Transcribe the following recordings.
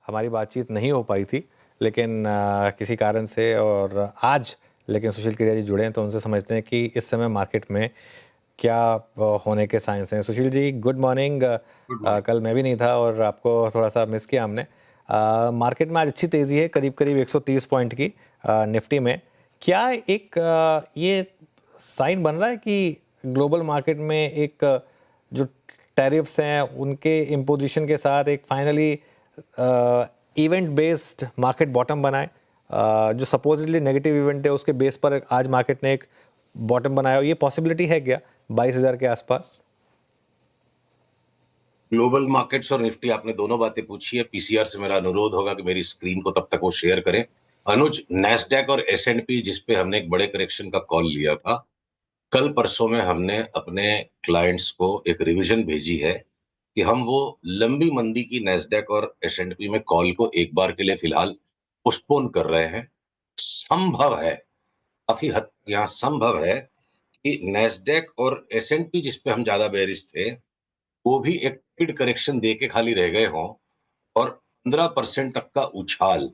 हमारी बातचीत नहीं हो पाई थी, लेकिन किसी कारण से, और आज लेकिन सुशील केडिया जी जुड़े हैं तो उनसे समझते हैं कि इस समय मार्केट में क्या होने के साइंस हैं। Sushil ji, good morning. Good morning. कल मैं भी नहीं था और आपको थोड़ा सा मिस किया हमने। मार्केट में आज अच्छी तेज़ी है, करीब करीब 130 पॉइंट की निफ्टी में। क्या एक ये साइन बन रहा है कि ग्लोबल मार्केट में एक जो टैरिफ्स हैं उनके इम्पोजिशन के साथ एक finally event based market bottom बनाए? जो सपोजिटली नेगेटिव इवेंट है उसके बेस पर आज मार्केट ने एक बॉटम बनाया, ये पॉसिबिलिटी है क्या 22,000 के आसपास? ग्लोबल मार्केट्स और निफ्टी, आपने दोनों बातें पूछी है। पीसीआर से मेरा अनुरोध होगा कि मेरी स्क्रीन को तब तक वो शेयर करें। अनुज, नैस्डैक और एसएंडपी जिसपे हमने एक बड़े करेक्शन का कॉल लिया था, कल परसों में हमने अपने क्लाइंट्स को एक रिवीजन भेजी है कि हम वो लंबी मंदी की नैस्डैक और एसएंडपी में कॉल को एक बार के लिए फिलहाल पोस्टपोन कर रहे हैं। संभव है, काफी हद यहाँ संभव है कि नैस्डैक और एसएंडपी जिसपे हम ज्यादा बेरिश थे, वो भी एक मिड करेक्शन दे के खाली रह गए हों और 15% तक का उछाल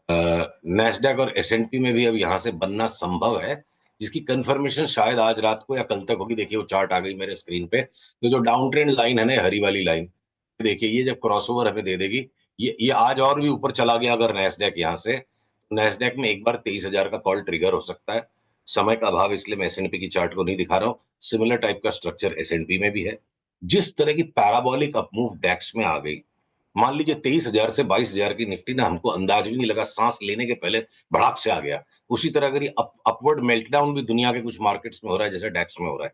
नैस्डैक और एसएनपी में भी अब यहां से बनना संभव है, जिसकी कंफर्मेशन शायद आज रात को या कल तक होगी। देखिए, वो चार्ट आ गई मेरे स्क्रीन पे, तो जो डाउन ट्रेंड लाइन है ना, हरी वाली लाइन, देखिए ये जब क्रॉसओवर हमें दे देगी, ये आज और भी ऊपर चला गया अगर नैस्डैक यहां से, नैस्डैक में एक बार 23,000 का कॉल ट्रिगर हो सकता है। समय का अभाव इसलिए मैं एसएनपी की चार्ट को नहीं दिखा रहा हूं। सिमिलर टाइप का स्ट्रक्चर एसएनपी में भी है। जिस तरह की पैराबोलिक अपमूव डैक्स में आ गई, मान लीजिए 23,000 से 22,000 की निफ्टी ना, हमको अंदाज भी नहीं लगा, सांस लेने के पहले भड़ाक से आ गया। उसी तरह अगर ये अपवर्ड मेल्टडाउन भी दुनिया के कुछ मार्केट्स में हो रहा है, जैसे डैक्स में हो रहा है,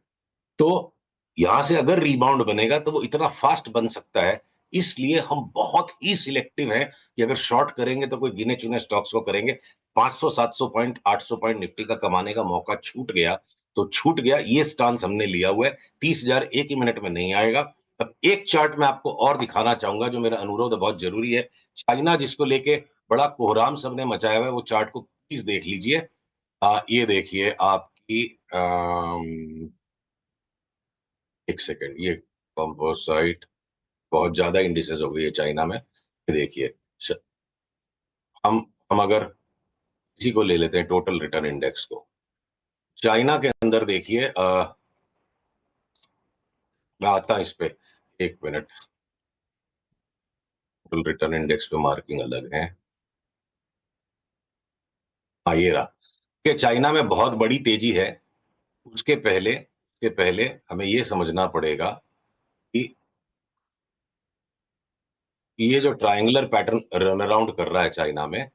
तो यहां से अगर रिबाउंड बनेगा तो वो इतना फास्ट बन सकता है। इसलिए हम बहुत ही सिलेक्टिव हैं कि अगर शॉर्ट करेंगे तो कोई गिने चुने स्टॉक्स को करेंगे। 500 700 पॉइंट 800 पॉइंट निफ्टी का कमाने का मौका छूट गया तो छूट गया, ये स्टांस हमने लिया हुआ है। 30,000 एक ही मिनट में नहीं आएगा। अब एक चार्ट मैं आपको और दिखाना चाहूंगा, जो मेरा अनुरोध बहुत जरूरी है। चाइना जिसको लेके बड़ा कोहराम सबने मचाया हुआ है, वो चार्ट को प्लीज देख लीजिए। ये देखिए आपकी, एक सेकेंड, ये कंपोसाइट बहुत ज्यादा इंडिसेस हो गई है चाइना में। ये देखिए, श- हम हम अगर इसी को ले लेते हैं, टोटल रिटर्न इंडेक्स को, चाइना के अंदर देखिए, मैं आता हूं इस पे, एक मिनट। टोटल रिटर्न इंडेक्स पे मार्किंग अलग है। हाँ, ये रहा कि चाइना में बहुत बड़ी तेजी है। उसके पहले हमें ये समझना पड़ेगा कि ये जो ट्रायंगुलर पैटर्न रन अराउंड कर रहा है चाइना में,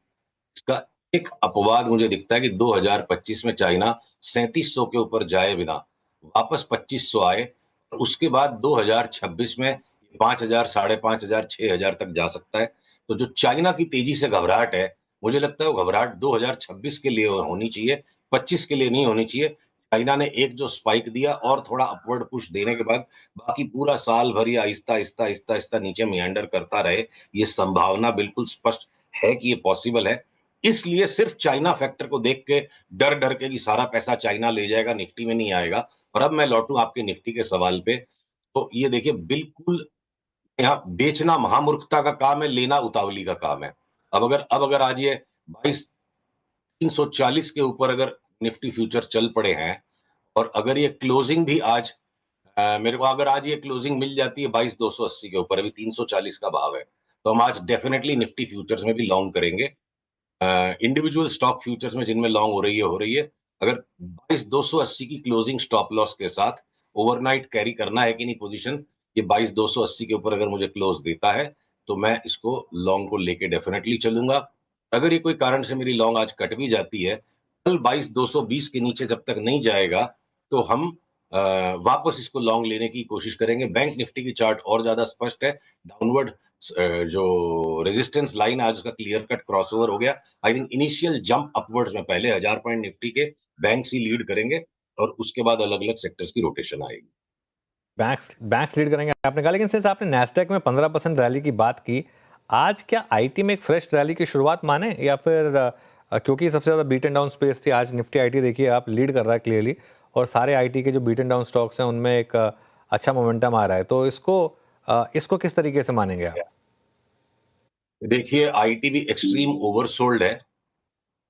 इसका एक अपवाद मुझे दिखता है कि 2025 में चाइना 3700 के ऊपर जाए बिना वापस 2500 आए, और उसके बाद 2026 में 5,000, 5,500, 6,000 तक जा सकता है। तो जो चाइना की तेजी से घबराहट है, मुझे लगता है वो घबराहट 2026 के लिए होनी चाहिए, 25 के लिए नहीं होनी चाहिए। चाइना ने एक जो स्पाइक दिया और थोड़ा अपवर्ड पुश देने के बाद बाकी पूरा साल भर ये आहिस्ता आहिस्ता आहिस्ता आहिस्ता नीचे मियांडर करता रहे, ये संभावना बिल्कुल स्पष्ट है कि ये पॉसिबल है। इसलिए सिर्फ चाइना फैक्टर को देख के डर डर के कि सारा पैसा चाइना ले जाएगा, निफ्टी में नहीं आएगा। और अब मैं लौटूं आपके निफ्टी के सवाल पे, तो ये देखिए, बिल्कुल यहाँ बेचना महामूर्खता का काम है, लेना उतावली का काम है। अब अगर आज ये 22,340 के ऊपर अगर निफ्टी फ्यूचर चल पड़े हैं, और अगर ये क्लोजिंग भी आज, मेरे को अगर आज ये क्लोजिंग मिल जाती है 22,280 के ऊपर, अभी 340 का भाव है, तो हम आज डेफिनेटली निफ्टी फ्यूचर्स में भी लॉन्ग करेंगे। इंडिविजुअल स्टॉक फ्यूचर्स में जिनमें लॉन्ग हो रही है, अगर 22,280 की क्लोजिंग स्टॉप लॉस के साथ ओवरनाइट कैरी करना है कि नहीं पोजीशन, ये 22,280 के ऊपर अगर मुझे क्लोज देता है तो मैं इसको लॉन्ग को लेके डेफिनेटली चलूंगा। अगर ये कोई कारण से मेरी लॉन्ग आज कट भी जाती है, कल 22,220 के नीचे जब तक नहीं जाएगा तो हम वापस इसको लॉन्ग लेने की कोशिश करेंगे। बैंक निफ्टी की चार्ट और ज्यादा स्पष्ट है। डाउनवर्ड जो रेजिस्टेंस लाइन आज उसका क्लियर कट क्रॉसओवर हो गया। I think initial jump upwards में पहले 1,000 पॉइंट निफ्टी के बैंक्स ही लीड करेंगे, और उसके बाद अलग अलग सेक्टर्स की रोटेशन आएगी। बैंक्स बैंक्स लीड करेंगे आपने कहा, लेकिन सिंस आपने नैस्डैक में 15% रैली की बात की, आज क्या आईटी में एक फ्रेश रैली की शुरुआत माने, या फिर क्योंकि सबसे ज्यादा बीट एंड डाउन स्पेस थी, आज निफ्टी आईटी देखिए आप लीड कर रहा है क्लियरली, और सारे आईटी के जो बीट एंड डाउन स्टॉक्स हैं उनमें एक अच्छा मोमेंटम आ रहा है, तो इसको किस तरीके से मानेंगे आप? देखिए आईटी भी एक्सट्रीम ओवरसोल्ड है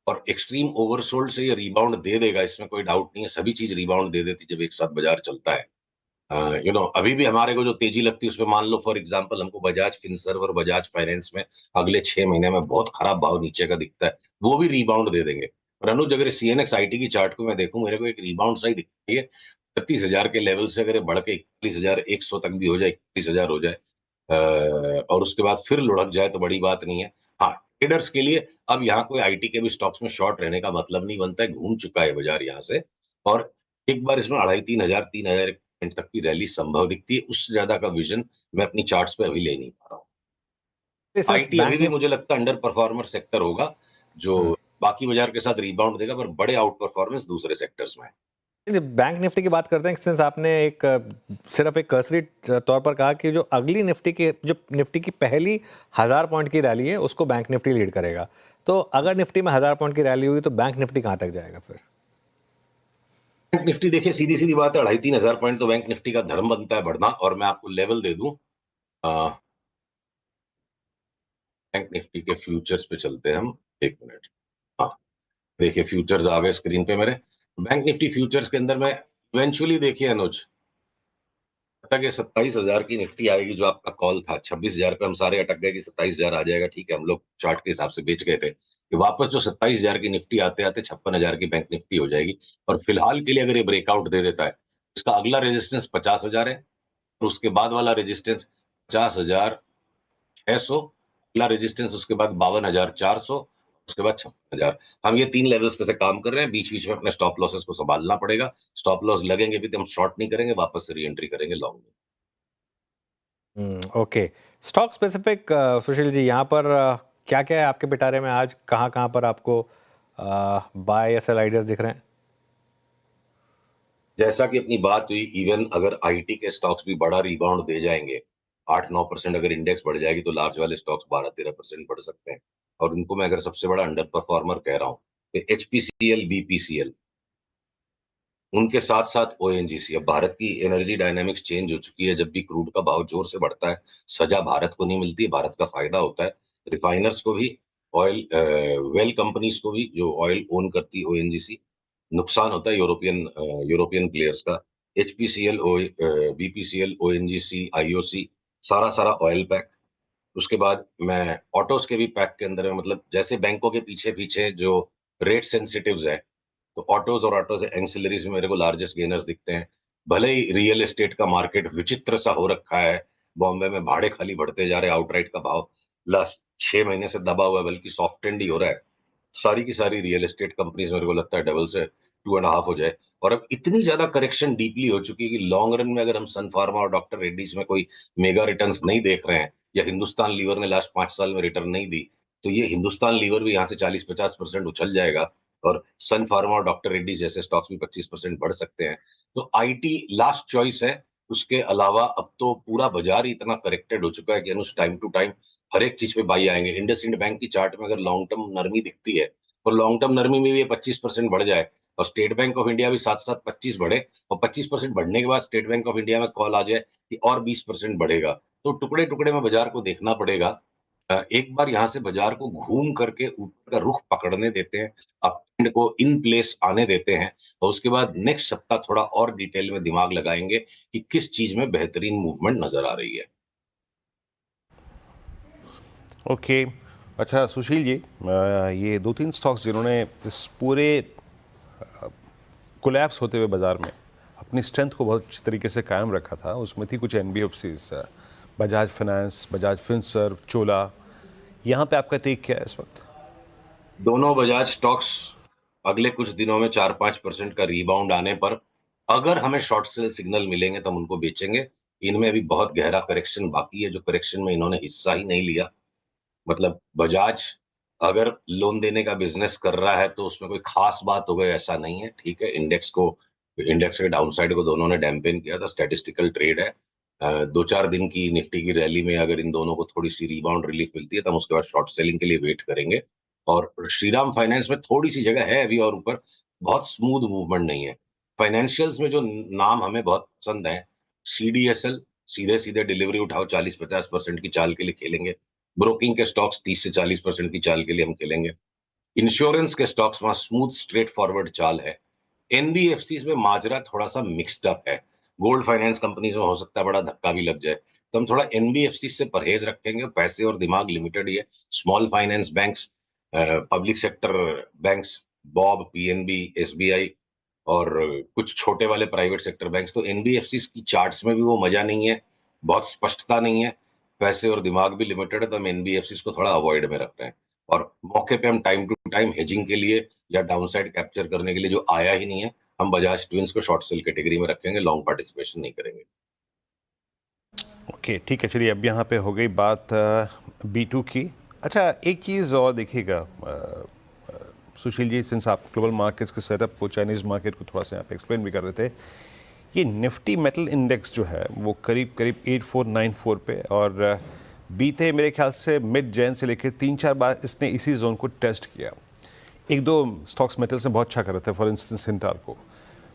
और एक्सट्रीम ओवरसोल्ड से ये रिबाउंड दे देगा, इसमें कोई डाउट नहीं है। सभी चीज रिबाउंड दे देती जब एक साथ बाजार चलता है। अभी भी हमारे को जो तेजी लगती है उसमें मान लो फॉर एग्जांपल हमको बजाज फिनसर्व और बजाज फाइनेंस में अगले 6 महीने में बहुत खराब भाव नीचे का दिखता है, वो भी रिबाउंड दे देंगे। और अनुज अगर सीएनएक्स आईटी की चार्ट को मैं देखूं, मेरे को एक रिबाउंड सा ही दिखती है। 36,000 के लेवल से अगर ये बढ़ के 41,100 तक भी हो जाए, 31,000 हो जाए और उसके बाद फिर लुढ़क जाए तो बड़ी बात नहीं है। हाँ, ट्रेडर्स के लिए अब यहाँ कोई आईटी के भी स्टॉक्स में शॉर्ट रहने का मतलब नहीं बनता है, घूम चुका है बाजार यहाँ से। और एक बार इसमें 2,500 3,000 पॉइंट तक की रैली संभव दिखती है, उससे ज्यादा का विजन मैं अपनी चार्ट्स पे अभी ले नहीं पा रहा हूँ। सिंस आईटी अभी बैंक भी मुझे लगता है अंडर परफॉर्मर सेक्टर होगा, जो निफ्टी बाकी बाजार के साथ रिबाउंड देगा, पर बड़े आउट परफॉर्मेंस दूसरे सेक्टर्स में है। बैंक निफ्टी की बात करते हैं, सिंस आपने एक सिर्फ एक कर्सरी तौर पर कहा कि जो अगली निफ्टी की पहली 1,000 पॉइंट की रैली है उसको बैंक निफ्टी लीड करेगा, तो अगर निफ्टी में 1,000 पॉइंट की रैली हुई तो बैंक निफ्टी कहां तक जाएगा फिर? बैंक निफ्टी देखिए सीधी सीधी बात है, 2,500 पॉइंट तो बैंक निफ्टी का धर्म बनता है बढ़ना। और मैं आपको लेवल दे दूं, बैंक निफ्टी के फ्यूचर्स पे चलते हैं हम। एक मिनट। हाँ, देखिए फ्यूचर्स आ गए स्क्रीन पे मेरे। बैंक निफ्टी फ्यूचर्स के अंदर में इवेंचुअली देखिए अनुज, तक ये 27,000 की निफ्टी आएगी, जो आपका कॉल था 26,000 पे हम सारे अटक गए कि 27,000 आ जाएगा। ठीक है, हम लोग चार्ट के हिसाब से बेच गए थे कि वापस जो 27,000 की निफ्टी आते आते 56,000 की बैंक निफ्टी हो जाएगी। और फिलहाल के लिए अगर ये ब्रेकआउट दे देता है, इसका अगला रेजिस्टेंस 50,000 है और उसके बाद वाला रेजिस्टेंस 50,600, अगला रेजिस्टेंस उसके बाद 52,400, उसके बाद 56,000। हम ये 3 लेवल्स पे से काम कर रहे हैं, बीच बीच में अपने स्टॉप लॉसेस को संभालना पड़ेगा। स्टॉप लॉस लगेंगे भी तो हम शॉर्ट नहीं करेंगे, वापस से री एंट्री करेंगे लॉन्ग में। Okay, stock specific Sushil ji, यहाँ पर क्या क्या है आपके पिटारे में आज, कहाँ कहाँ पर आपको बाय या सेल आइडियाज दिख रहे हैं? जैसा कि अपनी बात हुई, इवन अगर आईटी के स्टॉक्स भी बड़ा रिबाउंड दे जाएंगे, 8-9% अगर इंडेक्स बढ़ जाएगी, तो लार्ज वाले स्टॉक्स 12-13% बढ़ सकते हैं। और उनको मैं अगर सबसे बड़ा अंडर परफॉर्मर कह रहा हूँ, तो एचपीसीएल, बीपीसीएल, उनके साथ साथ ओएनजीसी। अब भारत की एनर्जी डायनामिक्स चेंज हो चुकी है, जब भी क्रूड का भाव जोर से बढ़ता है, सजा भारत को नहीं मिलती है, भारत का फायदा होता है। रिफाइनर्स को भी, ऑयल वेल कंपनीज को भी, जो ऑयल ओन करती है ओएनजीसी, नुकसान होता है यूरोपियन प्लेयर्स का। एचपीसीएल, बीपीसीएल, ओएनजीसी, आईओसी, सारा सारा ऑयल पैक। उसके बाद मैं ऑटोस के भी पैक के अंदर में, मतलब जैसे बैंकों के पीछे पीछे जो रेट सेंसिटिव्स है, तो ऑटोज और ऑटोज एंसिलरीज में मेरे को लार्जेस्ट गेनर्स दिखते हैं। भले ही रियल एस्टेट का मार्केट विचित्र सा हो रखा है, बॉम्बे में भाड़े खाली बढ़ते जा रहे हैं, आउटराइट का भाव लास्ट 6 महीने से दबा हुआ है, बल्कि सॉफ्ट एंड ही हो रहा है। सारी की सारी रियल एस्टेट कंपनीज मेरे को लगता है डबल से 2.5 हो जाए। और अब इतनी ज्यादा करेक्शन डीपली हो चुकी है कि लॉन्ग रन में अगर हम सन फार्मा और डॉक्टर रेड्डीज में कोई मेगा रिटर्न्स नहीं देख रहे हैं, या हिंदुस्तान लीवर ने लास्ट 5 साल में रिटर्न नहीं दी, तो ये हिंदुस्तान लीवर भी यहाँ से 40-50% उछल जाएगा। और सन फार्मा और डॉक्टर रेड्डी जैसे स्टॉक्स भी 25% बढ़ सकते हैं। तो आईटी लास्ट चॉइस है। उसके अलावा अब तो पूरा बाजार ही इतना करेक्टेड हो चुका है कि अनुस टाइम टू टाइम हर एक चीज पे बाई आएंगे। इंडसइंड बैंक की चार्ट में अगर लॉन्ग टर्म नरमी दिखती है, और लॉन्ग टर्म नरमी में भी ये 25% बढ़ जाए, और स्टेट बैंक ऑफ इंडिया भी साथ साथ 25 बढ़े, और 25% बढ़ने के बाद स्टेट बैंक ऑफ इंडिया में कॉल आ जाए कि और 20% बढ़ेगा, तो टुकड़े टुकड़े में बाजार को देखना पड़ेगा। एक बार यहाँ से बाजार को घूम करके ऊपर का रुख पकड़ने देते हैं, अपट्रेंड को इन प्लेस आने देते हैं, और उसके बाद नेक्स्ट सप्ताह थोड़ा और डिटेल में दिमाग लगाएंगे कि किस चीज में बेहतरीन मूवमेंट नजर आ रही है। ओके। अच्छा सुशील जी, ये 2-3 स्टॉक्स जिन्होंने इस पूरे कोलैप्स होते हुए बाजार में अपनी स्ट्रेंथ को बहुत अच्छी तरीके से कायम रखा था, उसमें थी कुछ NBFCs, Bajaj Finance, Bajaj Finserv, Chola. यहाँ पे आपका टेक क्या है इस वक्त? दोनों बजाज स्टॉक्स अगले कुछ दिनों में 4-5% का रीबाउंड आने पर, अगर हमें शॉर्ट सेल सिग्नल मिलेंगे तो हम उनको बेचेंगे। इनमें अभी बहुत गहरा करेक्शन बाकी है, जो करेक्शन में इन्होंने हिस्सा ही नहीं लिया। मतलब बजाज अगर लोन देने का बिजनेस कर रहा है तो उसमें कोई खास बात हो गई ऐसा नहीं है। ठीक है, इंडेक्स के डाउनसाइड को दोनों ने डैम्पेन किया था, स्टैटिस्टिकल ट्रेड है। 2-4 दिन की निफ्टी की रैली में अगर इन दोनों को थोड़ी सी रिबाउंड रिलीफ मिलती है तो हम उसके बाद शॉर्ट सेलिंग के लिए वेट करेंगे। और श्रीराम फाइनेंस में थोड़ी सी जगह है अभी और ऊपर, बहुत स्मूथ मूवमेंट नहीं है। फाइनेंशियल्स में जो नाम हमें बहुत पसंद है, सीडीएसएल, सीधे सीधे डिलीवरी उठाओ, 40-50% की चाल के लिए खेलेंगे। ब्रोकिंग के स्टॉक्स 30 से 40% की चाल के लिए हम खेलेंगे। इंश्योरेंस के स्टॉक्स वहां स्मूथ स्ट्रेट फॉरवर्ड चाल है। एनबीएफसी में माजरा थोड़ा सा मिक्स्ड अप है। गोल्ड फाइनेंस कंपनीज में हो सकता है बड़ा धक्का भी लग जाए, तो हम थोड़ा एनबीएफसी से परहेज रखेंगे। पैसे और दिमाग लिमिटेड ही है। Small finance banks, public sector banks, Bob, PNB, SBI और कुछ छोटे वाले प्राइवेट सेक्टर बैंक्स, तो एनबीएफसी की चार्ट्स में भी वो मजा नहीं है, बहुत स्पष्टता नहीं है, पैसे और दिमाग भी लिमिटेड है, तो हम एनबीएफसी को थोड़ा अवॉइड में रख रहे हैं। और मौके पे हम टाइम टू टाइम हेजिंग के लिए या डाउनसाइड कैप्चर करने के लिए जो आया ही नहीं है, हम बजाज ट्विंस को शॉर्ट सेल कैटेगरी में रखेंगे, लॉन्ग पार्टिसिपेशन नहीं करेंगे। ओके, ठीक है, चलिए अब यहाँ पे हो गई बात B2 की। अच्छा, एक चीज़ और देखिएगा सुशील जी, सिंस आप ग्लोबल मार्केट्स के सेटअप को, चाइनीज़ मार्केट को थोड़ा सा यहाँ पे एक्सप्लेन भी कर रहे थे, ये निफ्टी मेटल इंडेक्स जो है वो करीब करीब 8494 पे, और बीते मेरे ख्याल से मिड जैन से लेकर 3-4 बार इसने इसी जोन को टेस्ट किया। एक दो स्टॉक्स मेटल से बहुत अच्छा कर रहे थे, फॉर इंस्टेंस सिंटाल्को।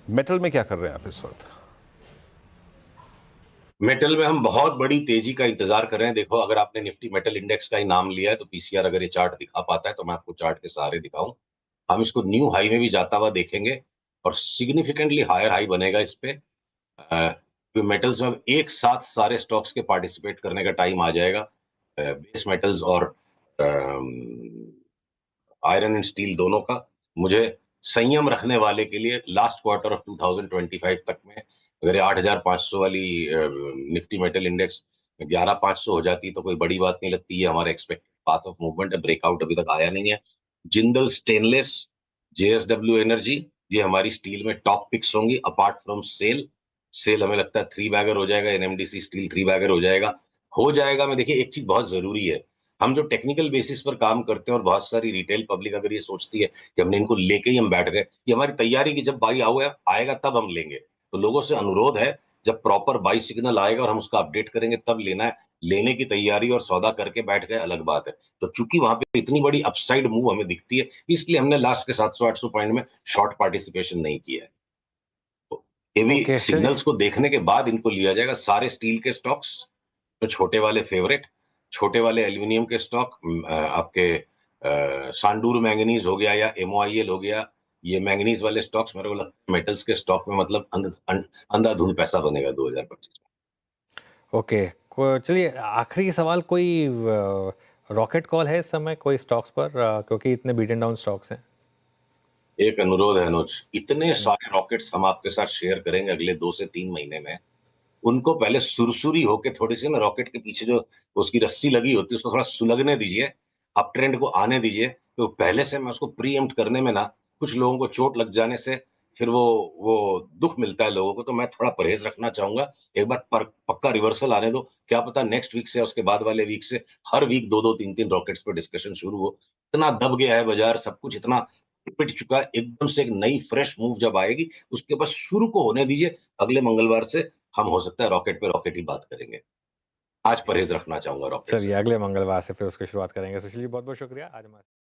मेटल में क्या कर रहे हैं आप इस वक्त? मेटल में हम बहुत बड़ी तेजी का इंतजार कर रहे हैं। देखो, अगर आपने निफ्टी मेटल इंडेक्स का ही नाम लिया है तो पीसीआर अगर ये चार्ट दिखा पाता है तो मैं आपको चार्ट के सहारे दिखाऊं। हम इसको न्यू हाई में भी जाता हुआ देखेंगे और सिग्निफिकेंटली हायर हाई बनेगा इस पे। मेटल्स में अब एक साथ सारे स्टॉक्स के पार्टिसिपेट करने का टाइम आ जाएगा। बेस मेटल्स और आयरन एंड स्टील दोनों का। मुझे संयम रखने वाले के लिए लास्ट क्वार्टर ऑफ 2025 तक में अगर 8,500 वाली निफ्टी मेटल इंडेक्स 11,500 हो जाती तो कोई बड़ी बात नहीं लगती। ये हमारा एक्सपेक्टेड पाथ ऑफ मूवमेंट है। ब्रेकआउट अभी तक आया नहीं है। जिंदल स्टेनलेस, जेएसडब्ल्यू एनर्जी, ये हमारी स्टील में टॉप पिक्स होंगी अपार्ट फ्रॉम सेल। सेल हमें लगता है 3 बैगर हो जाएगा। एनएमडीसी स्टील 3 बैगर हो जाएगा। मैं देखिए, एक चीज बहुत जरूरी है, हम जो टेक्निकल बेसिस पर काम करते हैं और बहुत सारी रिटेल पब्लिक अगर ये सोचती है कि हमने इनको लेके ही हम बैठ गए, ये हमारी तैयारी की जब बाई आएगा तब हम लेंगे। तो लोगों से अनुरोध है, जब प्रॉपर बाई सिग्नल आएगा और हम उसका अपडेट करेंगे तब लेना है। लेने की तैयारी और सौदा करके बैठ गए अलग बात है। तो चूंकि वहां पे इतनी बड़ी अपसाइड मूव हमें दिखती है, इसलिए हमने लास्ट के 700-800 पॉइंट में शॉर्ट पार्टिसिपेशन नहीं किया है। तो ये भी ओके, चलिए। सिग्नल्स को देखने के बाद इनको लिया जाएगा। सारे स्टील के स्टॉक्स, तो छोटे वाले फेवरेट, छोटे वाले एल्यूमिनियम के स्टॉक, आपके सांडूर मैंगनीज हो गया या एमओआईएल हो गया, ये मैंगनीज वाले स्टॉक्स मेरे को लगता है मेटल्स के स्टॉक में मतलब अंधाधुंध पैसा बनेगा 2025 में। ओके, चलिए आखिरी सवाल, कोई रॉकेट कॉल है इस समय कोई स्टॉक्स पर, क्योंकि इतने बीटन डाउन स्टॉक्स हैं? एक अनुरोध है अनुज, इतने सारे रॉकेट्स हम आपके साथ शेयर करेंगे अगले 2 से 3 महीने में। उनको पहले सुरसुरी होके थोड़ी सी ना, रॉकेट के पीछे जो उसकी रस्सी लगी होती है उसको थोड़ा सुलगने दीजिए, अप ट्रेंड को आने दीजिए। तो पहले से मैं उसको प्रीएम्प्ट करने में ना, कुछ लोगों को चोट लग जाने से फिर वो दुख मिलता है लोगों को, तो मैं थोड़ा परहेज रखना चाहूंगा। एक बार पक्का रिवर्सल आने दो, क्या पता नेक्स्ट वीक से या उसके बाद वाले वीक से हर वीक 2-2, 3-3 रॉकेट्स पे डिस्कशन शुरू हो। इतना दब गया है बाजार, सब कुछ इतना पिट चुका है, एकदम से एक नई फ्रेश मूव जब आएगी उसके बाद शुरू को होने दीजिए। अगले मंगलवार से हम हो सकता है रॉकेट पे रॉकेट ही बात करेंगे। आज परहेज रखना चाहूंगा रॉकेट चलिए से। अगले मंगलवार से फिर उसकी शुरुआत करेंगे। सुशील जी, बहुत बहुत शुक्रिया आज हमारे